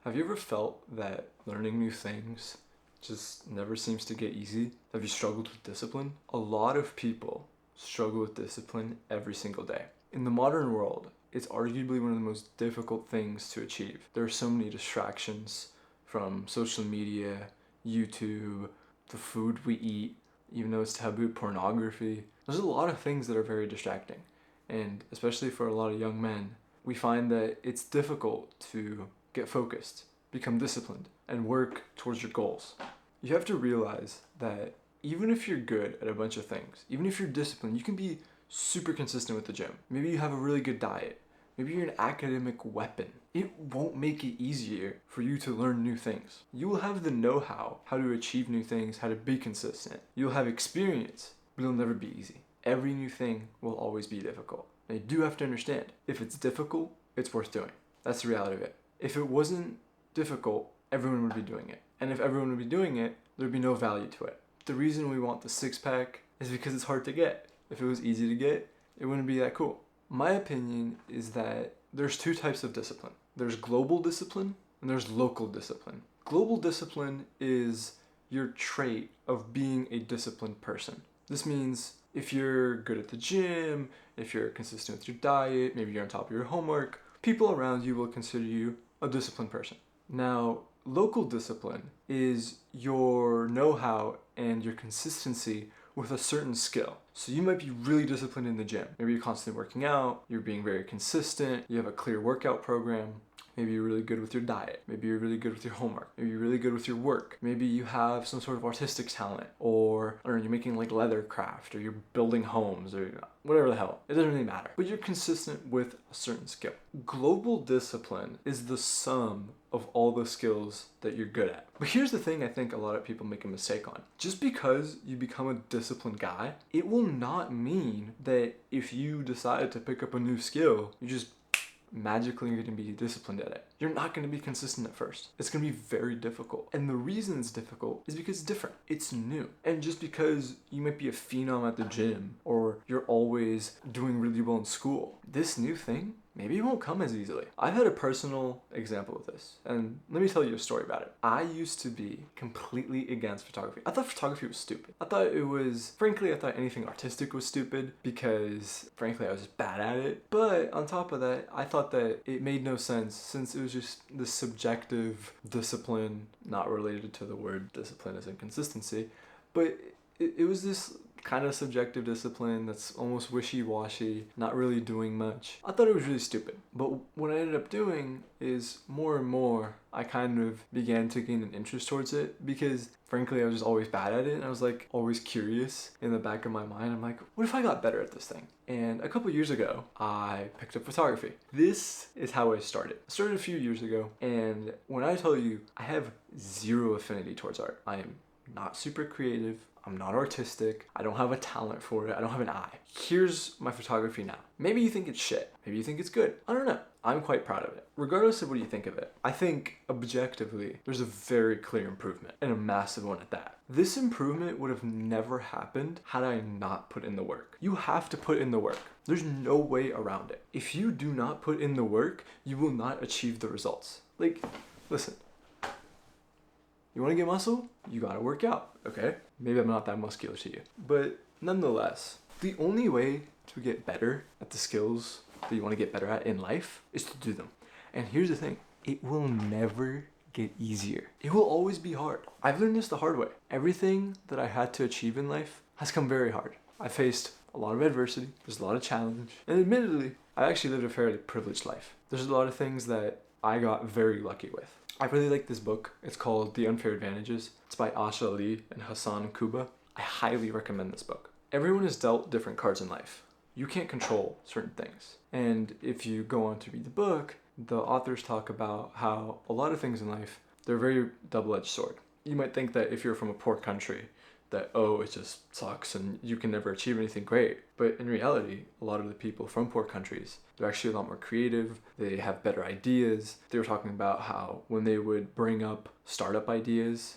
Have you ever felt that learning new things just never seems to get easy? Have you struggled with discipline? A lot of people struggle with discipline every single day. In the modern world, it's arguably one of the most difficult things to achieve. There are so many distractions from social media, YouTube, the food we eat, even though it's taboo, pornography. There's a lot of things that are very distracting. And especially for a lot of young men, we find that it's difficult to get focused, become disciplined, and work towards your goals. You have to realize that even if you're good at a bunch of things, even if you're disciplined, you can be super consistent with the gym. Maybe you have a really good diet. Maybe you're an academic weapon. It won't make it easier for you to learn new things. You will have the know-how, how to achieve new things, how to be consistent. You'll have experience, but it'll never be easy. Every new thing will always be difficult. And you do have to understand, if it's difficult, it's worth doing. That's the reality of it. If it wasn't difficult, everyone would be doing it. And if everyone would be doing it, there'd be no value to it. The reason we want the six-pack is because it's hard to get. If it was easy to get, it wouldn't be that cool. My opinion is that there's two types of discipline. There's global discipline and there's local discipline. Global discipline is your trait of being a disciplined person. This means if you're good at the gym, if you're consistent with your diet, maybe you're on top of your homework, people around you will consider you a disciplined person. Now, local discipline is your know-how and your consistency with a certain skill. So you might be really disciplined in the gym. Maybe you're constantly working out, you're being very consistent, you have a clear workout program. Maybe you're really good with your diet. Maybe you're really good with your homework. Maybe you're really good with your work. Maybe you have some sort of artistic talent, or I don't know, you're making like leather craft, or you're building homes, or whatever the hell. It doesn't really matter. But you're consistent with a certain skill. Global discipline is the sum of all the skills that you're good at. But here's the thing I think a lot of people make a mistake on. Just because you become a disciplined guy, it will not mean that if you decide to pick up a new skill, you just magically you're going to be disciplined at it. You're not going to be consistent at first. It's going to be very difficult. And the reason it's difficult is because it's different. It's new. And just because you might be a phenom at the gym or you're always doing really well in school, this new thing, maybe it won't come as easily. I've had a personal example of this, and let me tell you a story about it. I used to be completely against photography. I thought photography was stupid. I thought anything artistic was stupid because, frankly, I was just bad at it. But on top of that, I thought that it made no sense since it was just this subjective discipline, not related to the word discipline as in consistency, but it was this kind of subjective discipline that's almost wishy-washy, not really doing much. I thought it was really stupid. But what I ended up doing is more and more, I kind of began to gain an interest towards it because frankly, I was just always bad at it. And I was like always curious in the back of my mind. I'm like, what if I got better at this thing? And a couple years ago, I picked up photography. This is how I started. I started a few years ago. And when I tell you, I have zero affinity towards art. I am not super creative. I'm not artistic. I don't have a talent for it. I don't have an eye. Here's my photography now. Maybe you think it's shit. Maybe you think it's good. I don't know. I'm quite proud of it. Regardless of what you think of it, I think objectively, there's a very clear improvement and a massive one at that. This improvement would have never happened had I not put in the work. You have to put in the work. There's no way around it. If you do not put in the work, you will not achieve the results. Like, listen. You want to get muscle? You gotta work out, okay? Maybe I'm not that muscular to you. But nonetheless, the only way to get better at the skills that you want to get better at in life is to do them. And here's the thing, it will never get easier. It will always be hard. I've learned this the hard way. Everything that I had to achieve in life has come very hard. I faced a lot of adversity, there's a lot of challenge, and admittedly, I actually lived a fairly privileged life. There's a lot of things that I got very lucky with. I really like this book. It's called The Unfair Advantages. It's by Asha Ali and Hassan Kuba. I highly recommend this book. Everyone is dealt different cards in life. You can't control certain things. And if you go on to read the book, the authors talk about how a lot of things in life, they're a very double-edged sword. You might think that if you're from a poor country, that, oh, it just sucks and you can never achieve anything great. But in reality, a lot of the people from poor countries, they're actually a lot more creative. They have better ideas. They were talking about how when they would bring up startup ideas,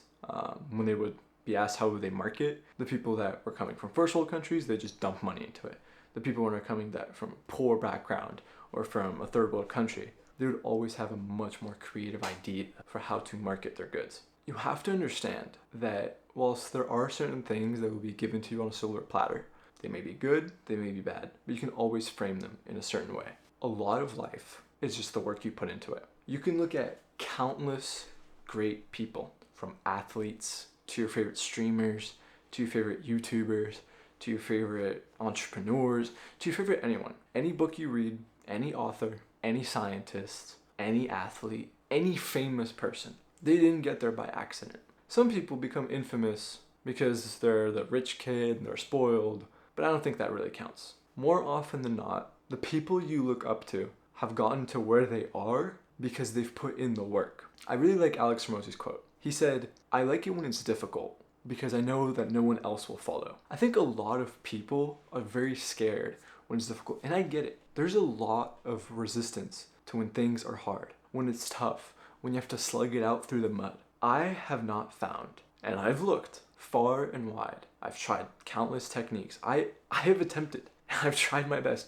when they would be asked how would they market, the people that were coming from first world countries, they just dump money into it. The people who are coming from a poor background or from a third world country, they would always have a much more creative idea for how to market their goods. You have to understand that whilst there are certain things that will be given to you on a silver platter, they may be good, they may be bad, but you can always frame them in a certain way. A lot of life is just the work you put into it. You can look at countless great people, from athletes to your favorite streamers, to your favorite YouTubers, to your favorite entrepreneurs, to your favorite anyone. Any book you read, any author, any scientist, any athlete, any famous person, they didn't get there by accident. Some people become infamous because they're the rich kid, they're spoiled, but I don't think that really counts. More often than not, the people you look up to have gotten to where they are because they've put in the work. I really like Alex Hormozi's quote. He said, "I like it when it's difficult because I know that no one else will follow." I think a lot of people are very scared when it's difficult, and I get it. There's a lot of resistance to when things are hard, when it's tough, when you have to slug it out through the mud. I have not found, and I've looked far and wide. I've tried countless techniques. I have attempted. I've tried my best.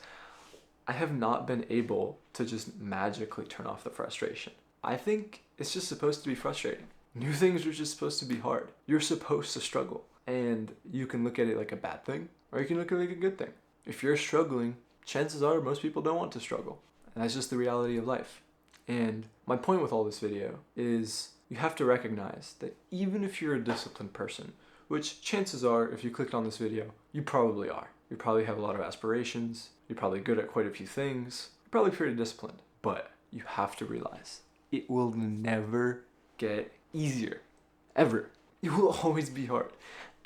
I have not been able to just magically turn off the frustration. I think it's just supposed to be frustrating. New things are just supposed to be hard. You're supposed to struggle. And you can look at it like a bad thing, or you can look at it like a good thing. If you're struggling, chances are most people don't want to struggle. And that's just the reality of life. And my point with all this video is you have to recognize that even if you're a disciplined person, which chances are, if you clicked on this video, you probably are. You probably have a lot of aspirations. You're probably good at quite a few things. You're probably pretty disciplined. But you have to realize it will never get easier. Ever. It will always be hard.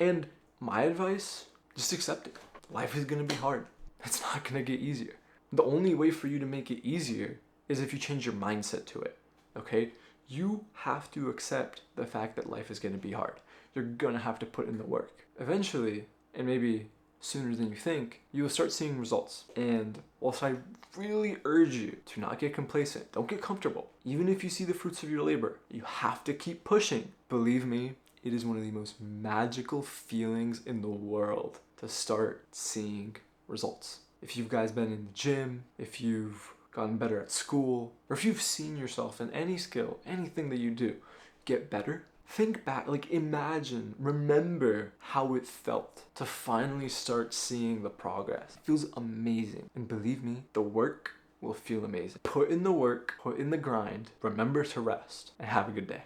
And my advice, just accept it. Life is going to be hard. It's not going to get easier. The only way for you to make it easier is if you change your mindset to it. Okay? You have to accept the fact that life is going to be hard. You're going to have to put in the work. Eventually, and maybe sooner than you think, you will start seeing results. And whilst I really urge you to not get complacent, don't get comfortable. Even if you see the fruits of your labor, you have to keep pushing. Believe me, it is one of the most magical feelings in the world to start seeing results. If you guys been in the gym, if you've gotten better at school, or if you've seen yourself in any skill, anything that you do, get better, think back, imagine, remember how it felt to finally start seeing the progress. It feels amazing. And believe me, the work will feel amazing. Put in the work, put in the grind, remember to rest, and have a good day.